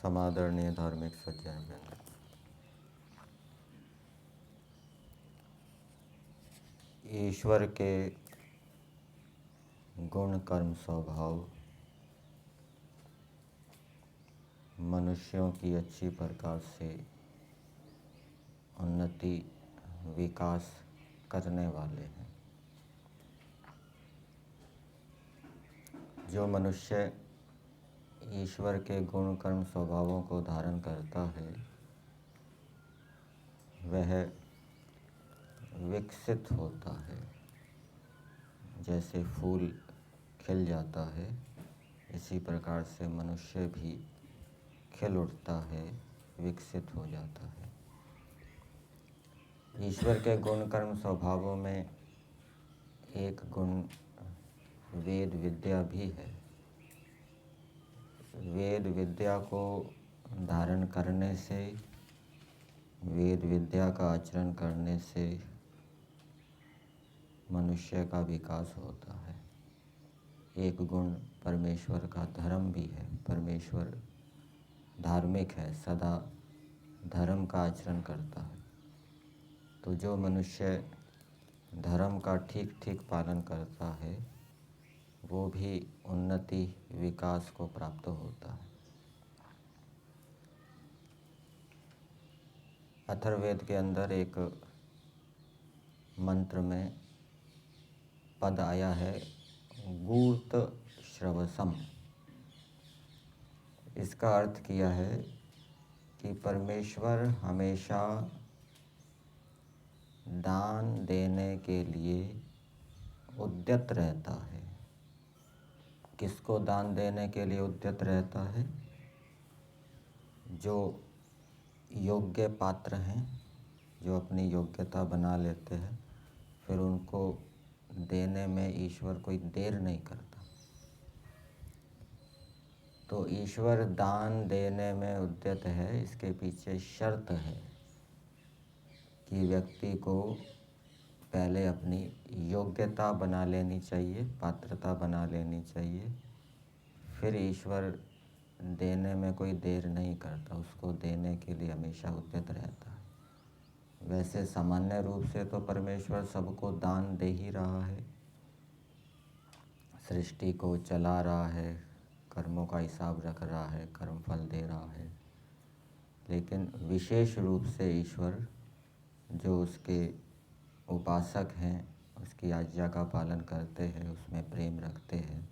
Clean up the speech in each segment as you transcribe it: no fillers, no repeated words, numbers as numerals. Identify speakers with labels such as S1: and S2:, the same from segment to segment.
S1: समादरणीय धार्मिक सज्जनवृंद, ईश्वर के गुण कर्म स्वभाव मनुष्यों की अच्छी प्रकार से उन्नति विकास करने वाले हैं। जो मनुष्य ईश्वर के गुण कर्म स्वभावों को धारण करता है वह विकसित होता है। जैसे फूल खिल जाता है इसी प्रकार से मनुष्य भी खिल उठता है, विकसित हो जाता है। ईश्वर के गुण कर्म स्वभावों में एक गुण वेद विद्या भी है। वेद विद्या को धारण करने से, वेद विद्या का आचरण करने से मनुष्य का विकास होता है। एक गुण परमेश्वर का धर्म भी है। परमेश्वर धार्मिक है, सदा धर्म का आचरण करता है। तो जो मनुष्य धर्म का ठीक ठीक पालन करता है वो भी उन्नति विकास को प्राप्त होता है। अथर्ववेद के अंदर एक मंत्र में पद आया है गूर्त श्रवसम। इसका अर्थ किया है कि परमेश्वर हमेशा दान देने के लिए उद्यत रहता है। किसको दान देने के लिए उद्यत रहता है? जो योग्य पात्र हैं, जो अपनी योग्यता बना लेते हैं, फिर उनको देने में ईश्वर कोई देर नहीं करता। तो ईश्वर दान देने में उद्यत है। इसके पीछे शर्त है कि व्यक्ति को पहले अपनी योग्यता बना लेनी चाहिए, पात्रता बना लेनी चाहिए। फिर ईश्वर देने में कोई देर नहीं करता, उसको देने के लिए हमेशा उद्यत रहता है। वैसे सामान्य रूप से तो परमेश्वर सबको दान दे ही रहा है, सृष्टि को चला रहा है, कर्मों का हिसाब रख रहा है, कर्म फल दे रहा है। लेकिन विशेष रूप से ईश्वर जो उसके उपासक हैं, उसकी आज्ञा का पालन करते हैं, उसमें प्रेम रखते हैं,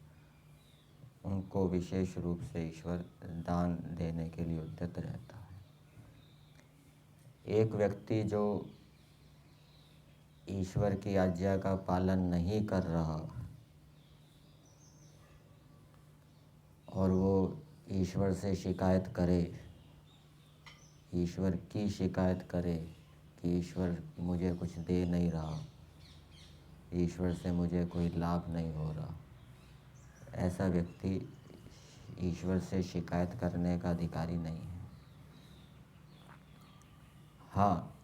S1: उनको विशेष रूप से ईश्वर दान देने के लिए उद्यत रहता है। एक व्यक्ति जो ईश्वर की आज्ञा का पालन नहीं कर रहा और वो ईश्वर से शिकायत करे, ईश्वर की शिकायत करे कि ईश्वर मुझे कुछ दे नहीं रहा, ईश्वर से मुझे कोई लाभ नहीं हो रहा, ऐसा व्यक्ति ईश्वर से शिकायत करने का अधिकारी नहीं है। हाँ,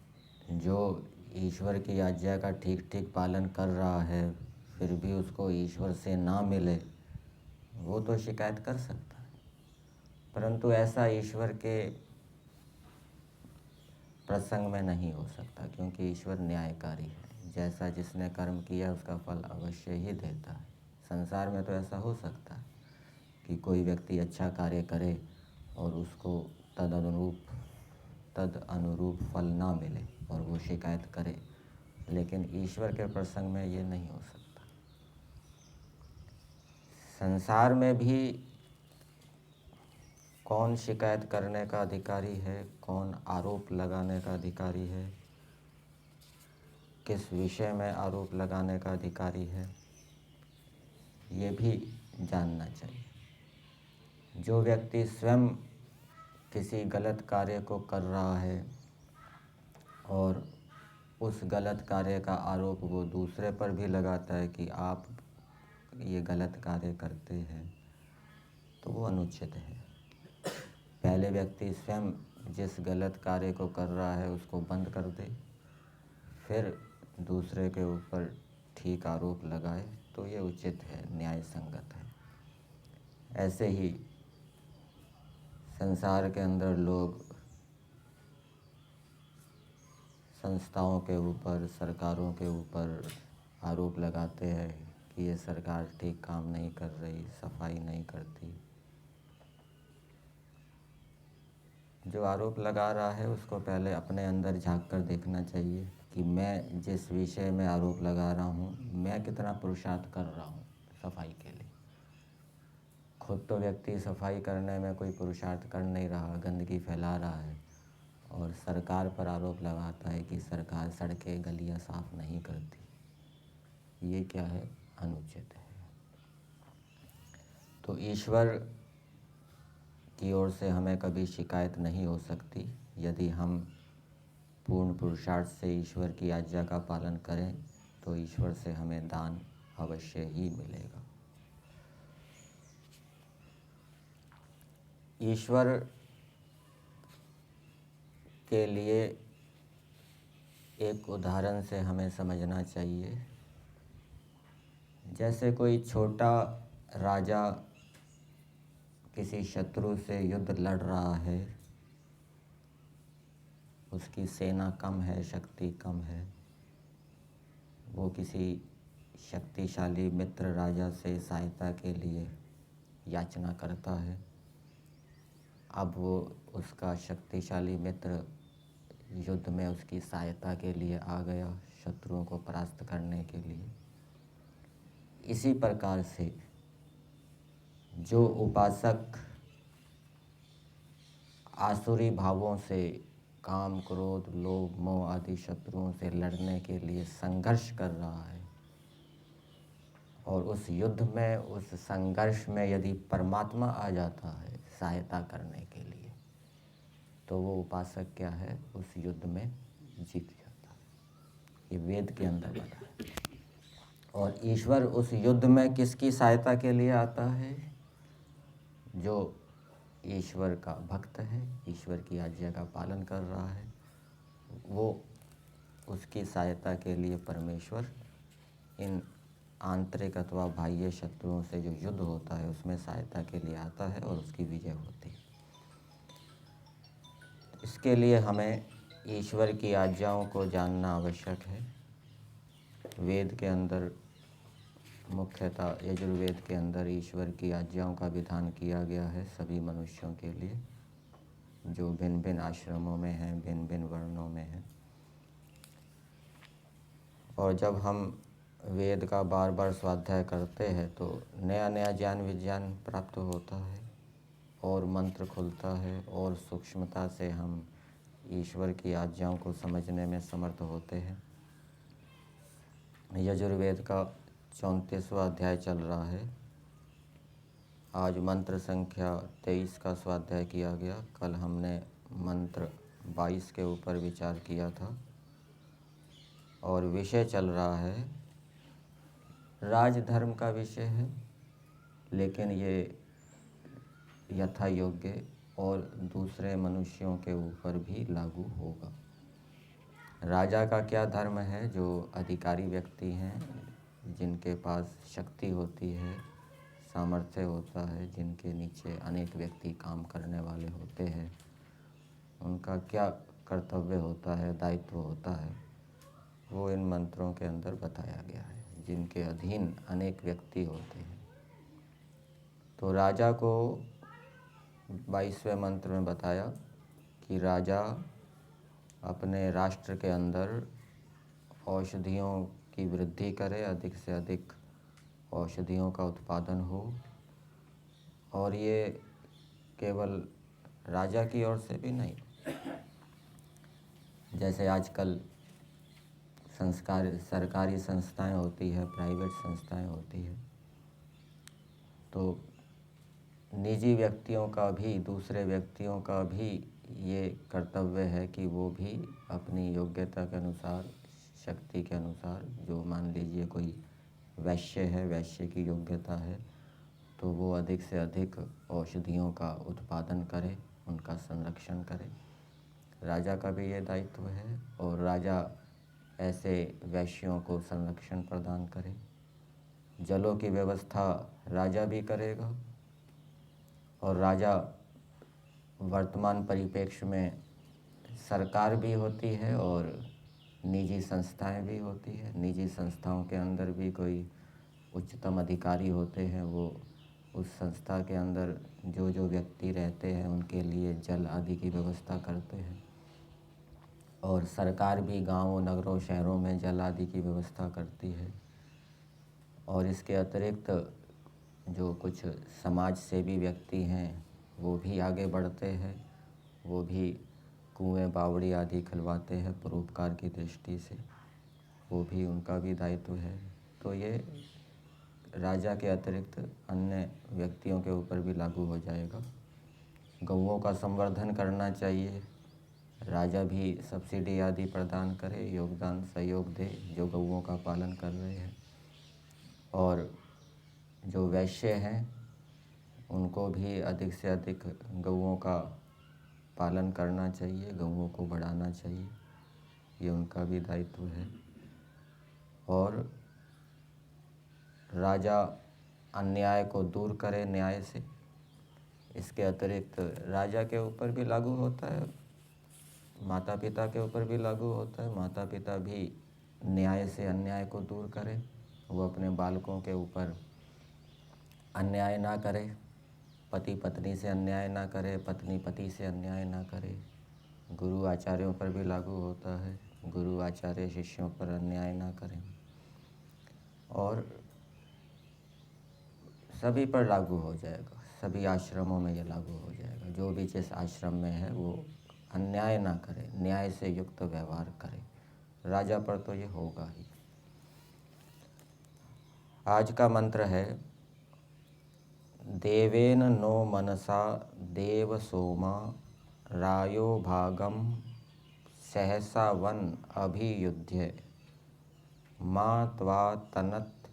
S1: जो ईश्वर की आज्ञा का ठीक ठीक पालन कर रहा है फिर भी उसको ईश्वर से ना मिले, वो तो शिकायत कर सकता है। परंतु ऐसा ईश्वर के प्रसंग में नहीं हो सकता, क्योंकि ईश्वर न्यायकारी है। जैसा जिसने कर्म किया उसका फल अवश्य ही देता है। संसार में तो ऐसा हो सकता है कि कोई व्यक्ति अच्छा कार्य करे और उसको तद अनुरूप फल ना मिले और वो शिकायत करे, लेकिन ईश्वर के प्रसंग में ये नहीं हो सकता। संसार में भी कौन शिकायत करने का अधिकारी है, कौन आरोप लगाने का अधिकारी है, किस विषय में आरोप लगाने का अधिकारी है, ये भी जानना चाहिए। जो व्यक्ति स्वयं किसी गलत कार्य को कर रहा है और उस गलत कार्य का आरोप वो दूसरे पर भी लगाता है कि आप ये गलत कार्य करते हैं, तो वो अनुचित है। पहले व्यक्ति स्वयं जिस गलत कार्य को कर रहा है उसको बंद कर दे, फिर दूसरे के ऊपर ठीक आरोप लगाए, तो ये उचित है, न्याय संगत है। ऐसे ही संसार के अंदर लोग संस्थाओं के ऊपर, सरकारों के ऊपर आरोप लगाते हैं कि ये सरकार ठीक काम नहीं कर रही, सफाई नहीं करती। जो आरोप लगा रहा है उसको पहले अपने अंदर झांक कर देखना चाहिए कि मैं जिस विषय में आरोप लगा रहा हूँ, मैं कितना पुरुषार्थ कर रहा हूँ सफाई के लिए। खुद तो व्यक्ति सफाई करने में कोई पुरुषार्थ कर नहीं रहा, गंदगी फैला रहा है, और सरकार पर आरोप लगाता है कि सरकार सड़कें गलियां साफ नहीं करती। ये क्या है? अनुचित है। तो ईश्वर की ओर से हमें कभी शिकायत नहीं हो सकती यदि हम पूर्ण पुरुषार्थ से ईश्वर की आज्ञा का पालन करें, तो ईश्वर से हमें दान अवश्य ही मिलेगा। ईश्वर के लिए एक उदाहरण से हमें समझना चाहिए। जैसे कोई छोटा राजा किसी शत्रु से युद्ध लड़ रहा है, उसकी सेना कम है, शक्ति कम है, वो किसी शक्तिशाली मित्र राजा से सहायता के लिए याचना करता है। अब वो उसका शक्तिशाली मित्र युद्ध में उसकी सहायता के लिए आ गया, शत्रुओं को परास्त करने के लिए। इसी प्रकार से जो उपासक आसुरी भावों से, काम, क्रोध, लोभ, मोह आदि शत्रुओं से लड़ने के लिए संघर्ष कर रहा है, और उस युद्ध में, उस संघर्ष में यदि परमात्मा आ जाता है सहायता करने के लिए, तो वो उपासक क्या है? उस युद्ध में जीत जाता है। ये वेद के अंदर बता है। और ईश्वर उस युद्ध में किसकी सहायता के लिए आता है? जो ईश्वर का भक्त है, ईश्वर की आज्ञा का पालन कर रहा है, वो उसकी सहायता के लिए परमेश्वर इन आंतरिक अथवा बाह्य शत्रुओं से जो युद्ध होता है उसमें सहायता के लिए आता है और उसकी विजय होती है। इसके लिए हमें ईश्वर की आज्ञाओं को जानना आवश्यक है। वेद के अंदर, मुख्यतः यजुर्वेद के अंदर ईश्वर की आज्ञाओं का विधान किया गया है सभी मनुष्यों के लिए, जो भिन्न भिन्न आश्रमों में हैं, भिन्न भिन्न वर्णों में हैं। और जब हम वेद का बार बार स्वाध्याय करते हैं तो नया नया ज्ञान विज्ञान प्राप्त होता है, और मंत्र खुलता है, और सूक्ष्मता से हम ईश्वर की आज्ञाओं को समझने में समर्थ होते हैं। यजुर्वेद का 34वां अध्याय चल रहा है। आज मंत्र संख्या 23 का स्वाध्याय किया गया। कल हमने मंत्र 22 के ऊपर विचार किया था, और विषय चल रहा है, राजधर्म का विषय है, लेकिन ये यथा योग्य और दूसरे मनुष्यों के ऊपर भी लागू होगा। राजा का क्या धर्म है? जो अधिकारी व्यक्ति हैं, जिनके पास शक्ति होती है, सामर्थ्य होता है, जिनके नीचे अनेक व्यक्ति काम करने वाले होते हैं, उनका क्या कर्तव्य होता है, दायित्व होता है, वो इन मंत्रों के अंदर बताया गया है। जिनके अधीन अनेक व्यक्ति होते हैं, तो राजा को 22वें मंत्र में बताया कि राजा अपने राष्ट्र के अंदर औषधियों की वृद्धि करे, अधिक से अधिक औषधियों का उत्पादन हो, और ये केवल राजा की ओर से भी नहीं, जैसे आजकल सरकारी संस्थाएं होती है, प्राइवेट संस्थाएं होती है, तो निजी व्यक्तियों का भी, दूसरे व्यक्तियों का भी ये कर्तव्य है कि वो भी अपनी योग्यता के अनुसार, शक्ति के अनुसार, जो मान लीजिए कोई वैश्य है, वैश्य की योग्यता है, तो वो अधिक से अधिक औषधियों का उत्पादन करे, उनका संरक्षण करे। राजा का भी ये दायित्व है, और राजा ऐसे वैश्यों को संरक्षण प्रदान करे। जलों की व्यवस्था राजा भी करेगा, और राजा वर्तमान परिप्रेक्ष्य में सरकार भी होती है और निजी संस्थाएं भी होती है। निजी संस्थाओं के अंदर भी कोई उच्चतम अधिकारी होते हैं, वो उस संस्था के अंदर जो जो व्यक्ति रहते हैं उनके लिए जल आदि की व्यवस्था करते हैं। और सरकार भी गांवों, नगरों, शहरों में जल आदि की व्यवस्था करती है। और इसके अतिरिक्त जो कुछ समाज सेवी व्यक्ति हैं वो भी आगे बढ़ते हैं, वो भी कुएं, बावड़ी आदि खुलवाते हैं परोपकार की दृष्टि से, वो भी उनका भी दायित्व है। तो ये राजा के अतिरिक्त अन्य व्यक्तियों के ऊपर भी लागू हो जाएगा। गौओं का संवर्धन करना चाहिए, राजा भी सब्सिडी आदि प्रदान करे, योगदान सहयोग दे जो गौओं का पालन कर रहे हैं। और जो वैश्य हैं उनको भी अधिक से अधिक गौओं का पालन करना चाहिए, गौओं को बढ़ाना चाहिए, ये उनका भी दायित्व है। और राजा अन्याय को दूर करे न्याय से। इसके अतिरिक्त राजा के ऊपर भी लागू होता है, माता पिता के ऊपर भी लागू होता है। माता पिता भी न्याय से अन्याय को दूर करें, वो अपने बालकों के ऊपर अन्याय ना करे, पति पत्नी से अन्याय ना करे, पत्नी पति से अन्याय ना करे। गुरु आचार्यों पर भी लागू होता है, गुरु आचार्य शिष्यों पर अन्याय ना करें। और सभी पर लागू हो जाएगा, सभी आश्रमों में ये लागू हो जाएगा। जो भी जिस आश्रम में है वो अन्याय ना करे, न्याय से युक्त व्यवहार करे। राजा पर तो ये होगा ही। आज का मंत्र है देवेन नो मनसा देव सोमा रायो भागम सहसा वन अभियुध्य मा त्वा तनत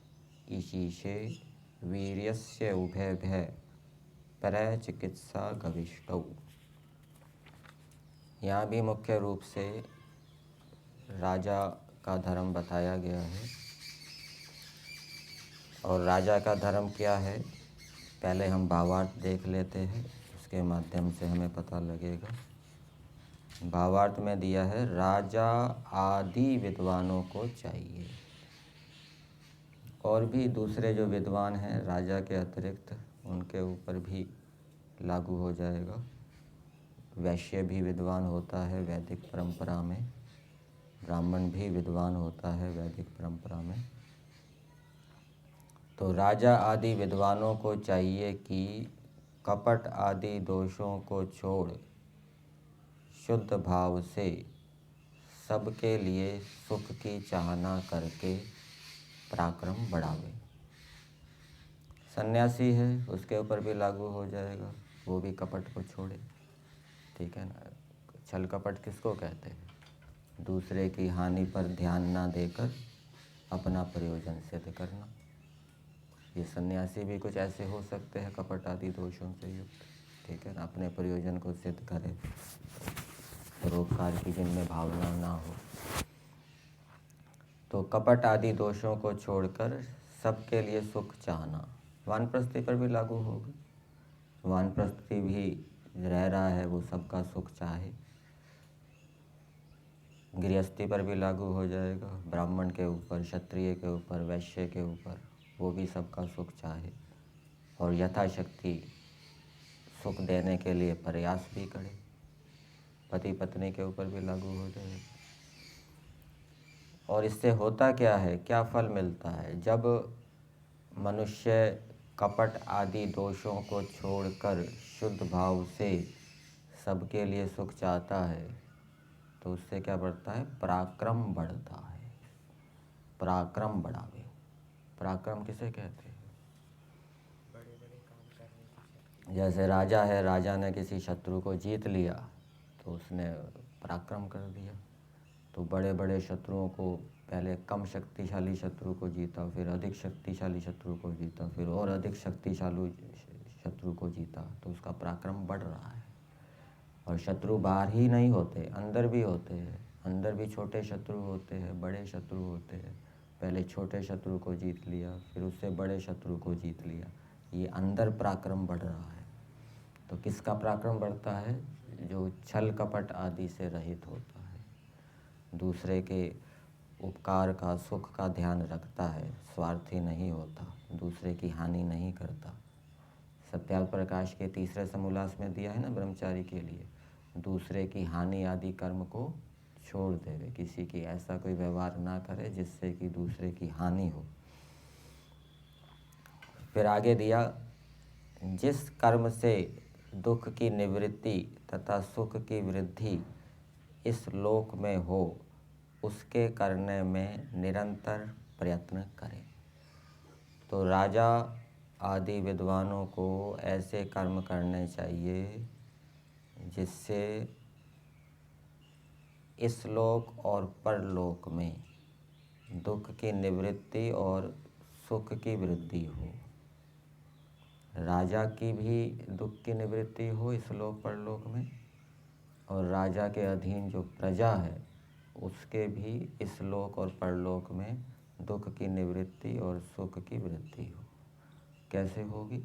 S1: ईशीषे वीर्यस्य उभयभ्य परय चिकित्सा गविष्टौ। यहाँ भी मुख्य रूप से राजा का धर्म बताया गया है। और राजा का धर्म क्या है, पहले हम भावार्थ देख लेते हैं, उसके माध्यम से हमें पता लगेगा। भावार्थ में दिया है राजा आदि विद्वानों को चाहिए। और भी दूसरे जो विद्वान हैं राजा के अतिरिक्त उनके ऊपर भी लागू हो जाएगा। वैश्य भी विद्वान होता है वैदिक परंपरा में, ब्राह्मण भी विद्वान होता है वैदिक परंपरा में। तो राजा आदि विद्वानों को चाहिए कि कपट आदि दोषों को छोड़ शुद्ध भाव से सबके लिए सुख की चाहना करके पराक्रम बढ़ावे। सन्यासी है उसके ऊपर भी लागू हो जाएगा, वो भी कपट को छोड़े। ठीक है ना। छल कपट किसको कहते हैं? दूसरे की हानि पर ध्यान ना देकर अपना प्रयोजन सिद्ध करना। ये सन्यासी भी कुछ ऐसे हो सकते हैं कपट आदि दोषों से युक्त। ठीक है ना। अपने प्रयोजन को सिद्ध करें, परोपकार की जिनमें भावना ना हो। तो कपट आदि दोषों को छोड़कर सबके लिए सुख चाहना। वानप्रस्थी पर भी लागू होगा। वानप्रस्थी भी रह रहा है, वो सबका सुख चाहे। गृहस्थी पर भी लागू हो जाएगा, ब्राह्मण के ऊपर, क्षत्रिय के ऊपर, वैश्य के ऊपर, वो भी सबका सुख चाहे और यथाशक्ति सुख देने के लिए प्रयास भी करे। पति पत्नी के ऊपर भी लागू हो जाएगा। और इससे होता क्या है, क्या फल मिलता है? जब मनुष्य कपट आदि दोषों को छोड़कर शुद्ध भाव से सबके लिए सुख चाहता है तो उससे क्या बढ़ता है? पराक्रम बढ़ता है। पराक्रम बढ़ावे। पराक्रम किसे कहते हैं?
S2: बड़े बड़े काम करने की।
S1: जैसे राजा है, राजा ने किसी शत्रु को जीत लिया तो उसने पराक्रम कर दिया। तो बड़े बड़े शत्रुओं को, पहले कम शक्तिशाली शत्रु को जीता, फिर अधिक शक्तिशाली शत्रु को जीता, फिर और अधिक शक्तिशाली शत्रु को जीता, तो उसका पराक्रम बढ़ रहा है। और शत्रु बाहर ही नहीं होते, अंदर भी होते हैं। अंदर भी छोटे शत्रु होते हैं, बड़े शत्रु होते हैं। पहले छोटे शत्रु को जीत लिया, फिर उससे बड़े शत्रु को जीत लिया। ये अंदर पराक्रम बढ़ रहा है। तो किसका पराक्रम बढ़ता है? जो छल कपट आदि से रहित होता है, दूसरे के उपकार का, सुख का ध्यान रखता है, स्वार्थी नहीं होता, दूसरे की हानि नहीं करता। सत्याल प्रकाश के तीसरे समोल्लास में दिया है ना ब्रह्मचारी के लिए, दूसरे की हानि आदि कर्म को छोड़ देवे, किसी की ऐसा कोई व्यवहार ना करे जिससे कि दूसरे की हानि हो। फिर आगे दिया, जिस कर्म से दुख की निवृत्ति तथा सुख की वृद्धि इस लोक में हो, उसके करने में निरंतर प्रयत्न करें। तो राजा आदि विद्वानों को ऐसे कर्म करने चाहिए जिससे इस लोक और परलोक में दुख की निवृत्ति और सुख की वृद्धि हो। राजा की भी दुख की निवृत्ति हो इस लोक परलोक में, और राजा के अधीन जो प्रजा है उसके भी इस लोक और परलोक में दुख की निवृत्ति और सुख की वृद्धि हो। कैसे होगी?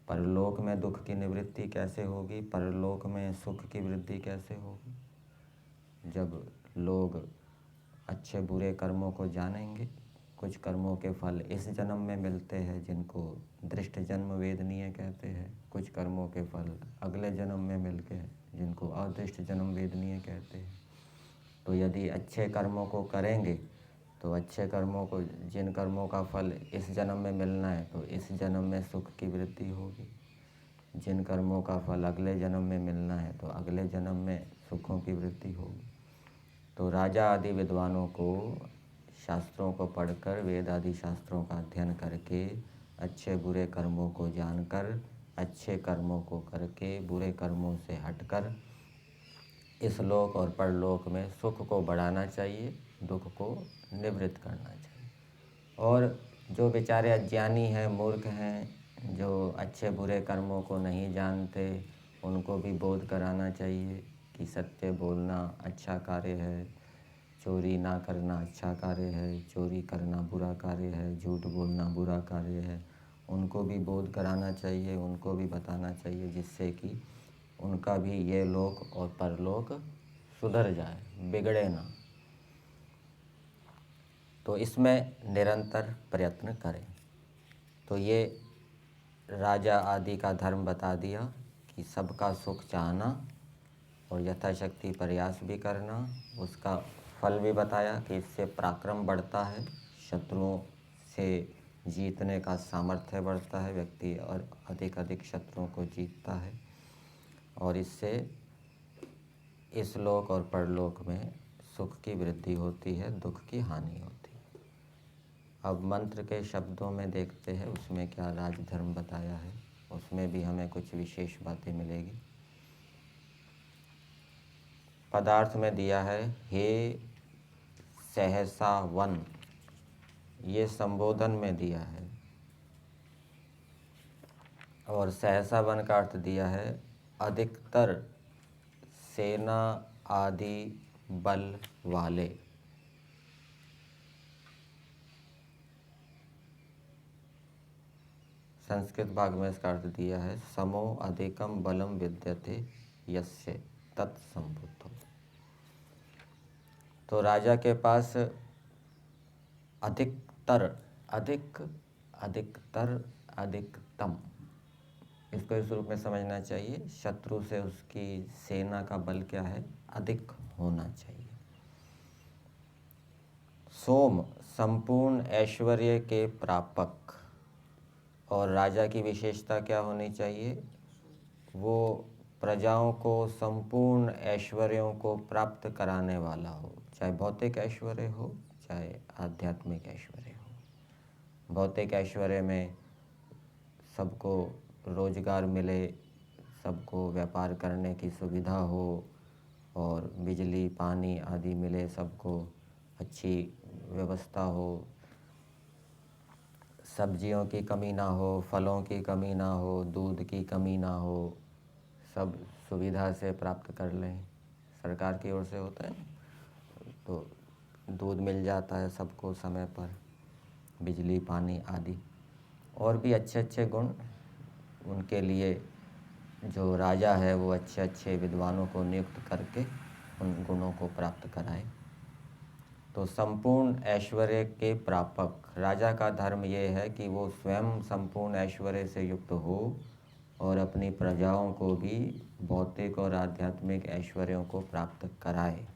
S1: परलोक में दुख की निवृत्ति कैसे होगी? परलोक में सुख की वृद्धि कैसे होगी? जब लोग अच्छे बुरे कर्मों को जानेंगे। कुछ कर्मों के फल इस जन्म में मिलते हैं जिनको दृष्ट जन्म वेदनीय कहते हैं, कुछ कर्मों के फल अगले जन्म में मिलते हैं जिनको अदृष्ट जन्म वेदनीय कहते हैं। तो यदि अच्छे कर्मों को करेंगे तो अच्छे कर्मों को, जिन कर्मों का फल इस जन्म में मिलना है तो इस जन्म में सुख की वृद्धि होगी। जिन कर्मों का फल अगले जन्म में मिलना है तो अगले जन्म में सुखों की वृद्धि होगी। तो राजा आदि विद्वानों को शास्त्रों को पढ़कर, वेद आदि शास्त्रों का अध्ययन करके, अच्छे बुरे कर्मों को जानकर, अच्छे कर्मों को करके, बुरे कर्मों से हटकर इस लोक और परलोक में सुख को बढ़ाना चाहिए, दुख को निवृत्त करना चाहिए। और जो बेचारे अज्ञानी हैं, मूर्ख हैं, जो अच्छे बुरे कर्मों को नहीं जानते, उनको भी बोध कराना चाहिए कि सत्य बोलना अच्छा कार्य है, चोरी ना करना अच्छा कार्य है, चोरी करना बुरा कार्य है, झूठ बोलना बुरा कार्य है। उनको भी बोध कराना चाहिए, उनको भी बताना चाहिए, जिससे कि उनका भी ये लोक और परलोक सुधर जाए, बिगड़े ना। तो इसमें निरंतर प्रयत्न करें। तो ये राजा आदि का धर्म बता दिया कि सबका सुख चाहना और यथाशक्ति प्रयास भी करना। उसका फल भी बताया कि इससे पराक्रम बढ़ता है, शत्रुओं से जीतने का सामर्थ्य बढ़ता है, व्यक्ति और अधिक अधिक शत्रुओं को जीतता है, और इससे इस लोक और परलोक में सुख की वृद्धि होती है, दुख की हानि होती है। अब मंत्र के शब्दों में देखते हैं उसमें क्या राजधर्म बताया है, उसमें भी हमें कुछ विशेष बातें मिलेगी। पदार्थ में दिया है, हे सहसा वन, ये संबोधन में दिया है, और सहसा वन का अर्थ दिया है अधिकतर सेना आदि बल वाले। संस्कृत भाग में इसका अर्थ दिया है समो अधिकम बलम विद्यते यस्य तत्संबुद्धो। तो राजा के पास अधिकतर, अधिक, अधिकतर, अधिकतम, इसको इस रूप में समझना चाहिए, शत्रु से उसकी सेना का बल क्या है? अधिक होना चाहिए। सोम, संपूर्ण ऐश्वर्य के प्रापक, और राजा की विशेषता क्या होनी चाहिए? वो प्रजाओं को संपूर्ण ऐश्वर्यों को प्राप्त कराने वाला हो, चाहे भौतिक ऐश्वर्य हो चाहे आध्यात्मिक ऐश्वर्य हो। भौतिक ऐश्वर्य में सबको रोजगार मिले, सबको व्यापार करने की सुविधा हो, और बिजली पानी आदि मिले, सबको अच्छी व्यवस्था हो, सब्जियों की कमी ना हो, फलों की कमी ना हो, दूध की कमी ना हो, सब सुविधा से प्राप्त कर लें। सरकार की ओर से होता है तो दूध मिल जाता है सबको समय पर, बिजली पानी आदि, और भी अच्छे अच्छे गुण उनके लिए जो राजा है वो अच्छे अच्छे विद्वानों को नियुक्त करके उन गुणों को प्राप्त कराए। तो संपूर्ण ऐश्वर्य के प्रापक राजा का धर्म ये है कि वो स्वयं संपूर्ण ऐश्वर्य से युक्त हो और अपनी प्रजाओं को भी भौतिक और आध्यात्मिक ऐश्वर्यों को प्राप्त कराए।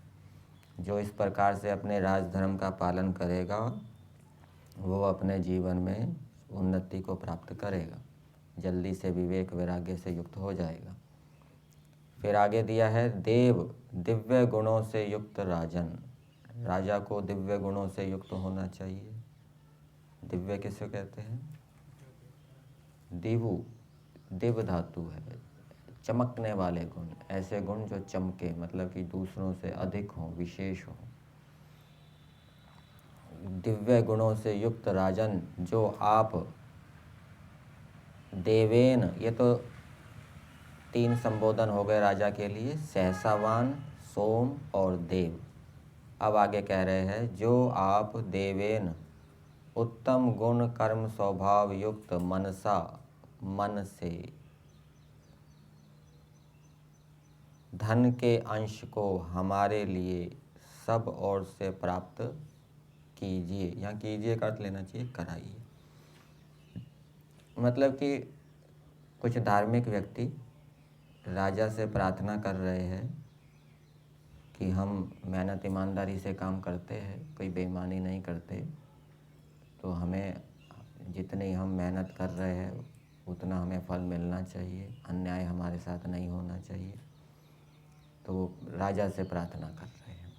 S1: जो इस प्रकार से अपने राजधर्म का पालन करेगा वो अपने जीवन में उन्नति को प्राप्त करेगा, जल्दी से विवेक वैराग्य से युक्त हो जाएगा। फिर आगे दिया है देव दिव्य गुणों से युक्त राजन। राजा को दिव्य गुणों से युक्त होना चाहिए। दिव्य किसे कहते हैं? दिवु, दिव धातु है, चमकने वाले गुण, ऐसे गुण जो चमके, मतलब कि दूसरों से अधिक हों, विशेष हों। दिव्य गुणों से युक्त राजन जो आप देवेन, ये तो 3 संबोधन हो गए राजा के लिए, सहसावान, सोम और देव। अब आगे कह रहे हैं जो आप देवेन उत्तम गुण कर्म स्वभाव युक्त मनसा, मन से धन के अंश को हमारे लिए सब ओर से प्राप्त कीजिए। यहाँ कीजिए का अर्थ लेना चाहिए कराइए। मतलब कि कुछ धार्मिक व्यक्ति राजा से प्रार्थना कर रहे हैं कि हम मेहनत ईमानदारी से काम करते हैं, कोई बेईमानी नहीं करते, तो हमें जितनी हम मेहनत कर रहे हैं उतना हमें फल मिलना चाहिए, अन्याय हमारे साथ नहीं होना चाहिए। तो वो राजा से प्रार्थना कर रहे हैं।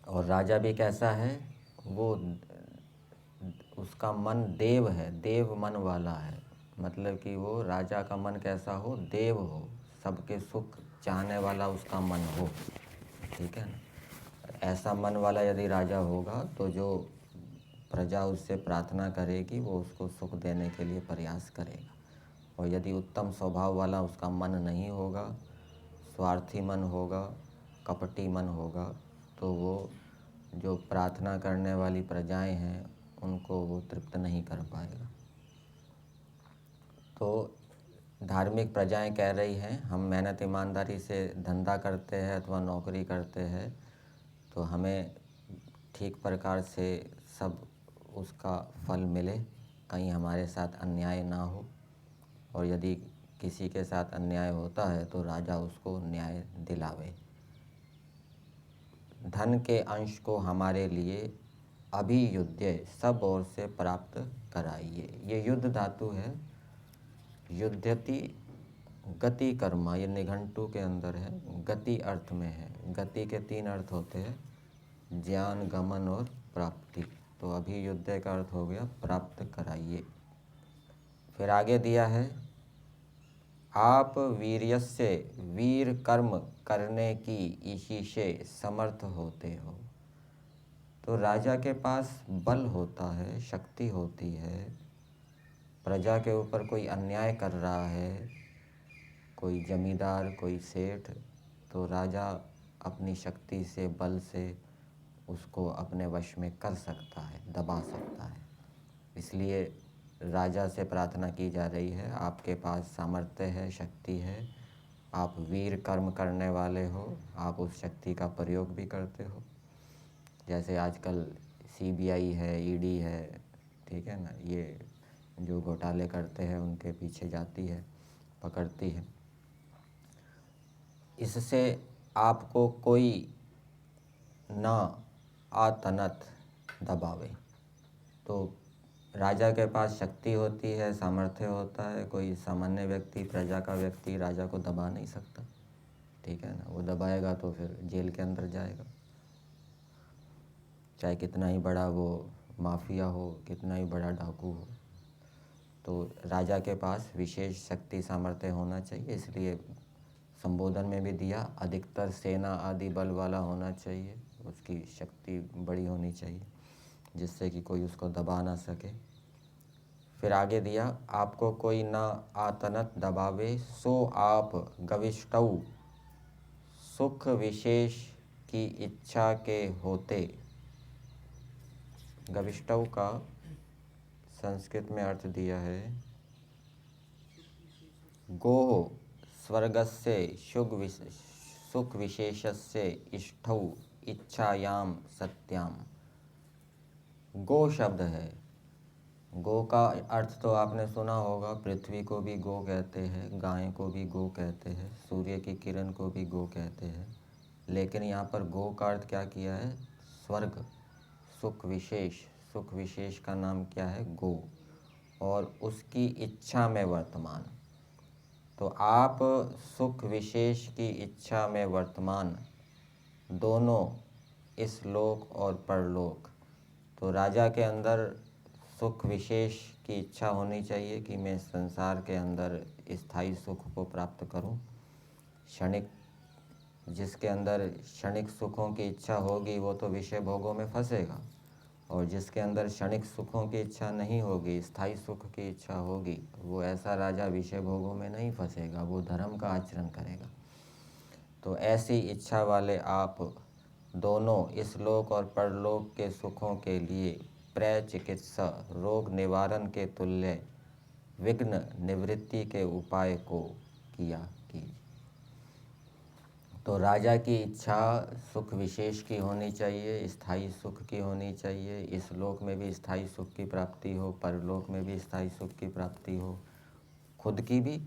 S1: और राजा भी कैसा है? वो उसका मन देव है, देव मन वाला है। मतलब कि वो राजा का मन कैसा हो? देव हो, सबके सुख चाहने वाला उसका मन हो, ठीक है ना। ऐसा मन वाला यदि राजा होगा तो जो प्रजा उससे प्रार्थना करेगी वो उसको सुख देने के लिए प्रयास करेगा। और यदि उत्तम स्वभाव वाला उसका मन नहीं होगा, स्वार्थी मन होगा, कपटी मन होगा, तो वो जो प्रार्थना करने वाली प्रजाएं हैं उनको वो तृप्त नहीं कर पाएगा। तो धार्मिक प्रजाएं कह रही हैं हम मेहनत ईमानदारी से धंधा करते हैं अथवा नौकरी करते हैं तो हमें ठीक प्रकार से सब उसका फल मिले, कहीं हमारे साथ अन्याय ना हो। और यदि किसी के साथ अन्याय होता है तो राजा उसको न्याय दिलावे। धन के अंश को हमारे लिए अभियुद्य सब ओर से प्राप्त कराइए। ये युद्ध धातु है, युद्धति गति कर्मा, ये निघंटु के अंदर है, गति अर्थ में है। गति के 3 अर्थ होते हैं, ज्ञान, गमन और प्राप्ति। तो अभियुद्ध का अर्थ हो गया प्राप्त कराइए। फिर आगे दिया है आप वीर्यस्य, वीर कर्म करने की इसी से समर्थ होते हो। तो राजा के पास बल होता है, शक्ति होती है, प्रजा के ऊपर कोई अन्याय कर रहा है, कोई जमींदार, कोई सेठ, तो राजा अपनी शक्ति से, बल से उसको अपने वश में कर सकता है, दबा सकता है। इसलिए राजा से प्रार्थना की जा रही है, आपके पास सामर्थ्य है, शक्ति है, आप वीर कर्म करने वाले हो, आप उस शक्ति का प्रयोग भी करते हो। जैसे आजकल CBI है, ED है, ठीक है ना, ये जो घोटाले करते हैं उनके पीछे जाती है, पकड़ती है। इससे आपको कोई ना आतनत दबावे। तो राजा के पास शक्ति होती है, सामर्थ्य होता है, कोई सामान्य व्यक्ति, प्रजा का व्यक्ति राजा को दबा नहीं सकता, ठीक है ना। वो दबाएगा तो फिर जेल के अंदर जाएगा, चाहे कितना ही बड़ा वो माफिया हो, कितना ही बड़ा डाकू हो। तो राजा के पास विशेष शक्ति सामर्थ्य होना चाहिए। इसलिए संबोधन में भी दिया अधिकतर सेना आदि बल वाला होना चाहिए, उसकी शक्ति बड़ी होनी चाहिए जिससे कि कोई उसको दबा ना सके। फिर आगे दिया आपको कोई ना आतनत दबावे, सो आप गविष्टौ, सुख विशेष की इच्छा के होते। गविष्टौ का संस्कृत में अर्थ दिया है गोः स्वर्गस्य सुखविशेषस्य इष्टौ इच्छायां सत्याम। गो शब्द है। गो का अर्थ तो आपने सुना होगा, पृथ्वी को भी गो कहते हैं, गाय को भी गो कहते हैं, सूर्य की किरण को भी गो कहते हैं। लेकिन यहाँ पर गो का अर्थ क्या किया है? स्वर्ग, सुख विशेष। सुख विशेष का नाम क्या है? गो। और उसकी इच्छा में वर्तमान। तो आप सुख विशेष की इच्छा में वर्तमान, दोनों इस लोक और परलोक। तो राजा के अंदर सुख विशेष की इच्छा होनी चाहिए कि मैं संसार के अंदर स्थायी सुख को प्राप्त करूं। क्षणिक, जिसके अंदर क्षणिक सुखों की इच्छा होगी वो तो विषय भोगों में फंसेगा, और जिसके अंदर क्षणिक सुखों की इच्छा नहीं होगी, स्थायी सुख की इच्छा होगी, वो ऐसा राजा विषय भोगों में नहीं फंसेगा, वो धर्म का आचरण करेगा। तो ऐसी इच्छा वाले आप दोनों इस लोक और परलोक के सुखों के लिए प्रय चिकित्सा, रोग निवारण के तुल्य विघ्न निवृत्ति के उपाय को किया कीजिए। तो राजा की इच्छा सुख विशेष की होनी चाहिए, स्थायी सुख की होनी चाहिए। इस लोक में भी स्थायी सुख की प्राप्ति हो, परलोक में भी स्थायी सुख की प्राप्ति हो, खुद की भी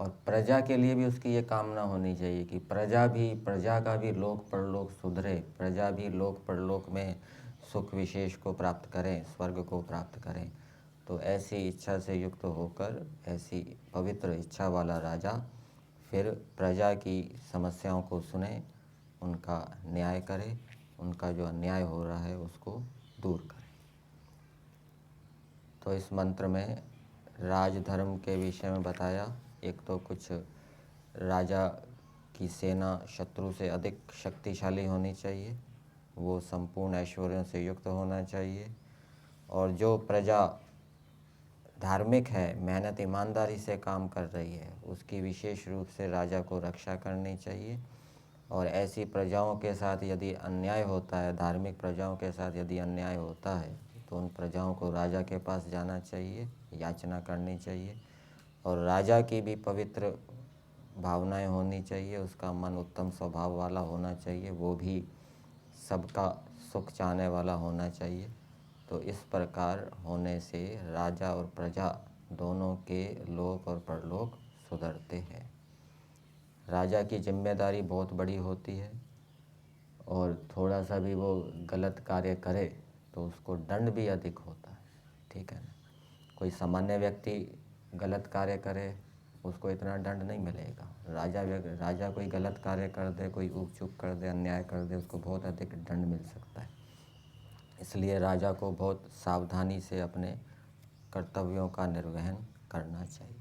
S1: और प्रजा के लिए भी उसकी ये कामना होनी चाहिए कि प्रजा का भी लोक परलोक सुधरे, प्रजा भी लोक परलोक में सुख विशेष को प्राप्त करें, स्वर्ग को प्राप्त करें। तो ऐसी इच्छा से युक्त होकर, ऐसी पवित्र इच्छा वाला राजा फिर प्रजा की समस्याओं को सुने, उनका न्याय करे, उनका जो अन्याय हो रहा है उसको दूर करे। तो इस मंत्र में राजधर्म के विषय में बताया। एक तो कुछ राजा की सेना शत्रु से अधिक शक्तिशाली होनी चाहिए, वो संपूर्ण ऐश्वर्यों से युक्त होना चाहिए, और जो प्रजा धार्मिक है, मेहनत ईमानदारी से काम कर रही है, उसकी विशेष रूप से राजा को रक्षा करनी चाहिए। और ऐसी प्रजाओं के साथ यदि अन्याय होता है, धार्मिक प्रजाओं के साथ यदि अन्याय होता है, तो उन प्रजाओं को राजा के पास जाना चाहिए, याचना करनी चाहिए। और राजा की भी पवित्र भावनाएं होनी चाहिए, उसका मन उत्तम स्वभाव वाला होना चाहिए, वो भी सबका सुख चाहने वाला होना चाहिए। तो इस प्रकार होने से राजा और प्रजा दोनों के लोक और परलोक सुधरते हैं। राजा की जिम्मेदारी बहुत बड़ी होती है, और थोड़ा सा भी वो गलत कार्य करे तो उसको दंड भी अधिक होता है, ठीक है ना। कोई सामान्य व्यक्ति गलत कार्य करे, उसको इतना दंड नहीं मिलेगा। राजा कोई गलत कार्य कर दे, कोई ऊक चूक कर दे, अन्याय कर दे, उसको बहुत अधिक दंड मिल सकता है। इसलिए राजा को बहुत सावधानी से अपने कर्तव्यों का निर्वहन करना चाहिए।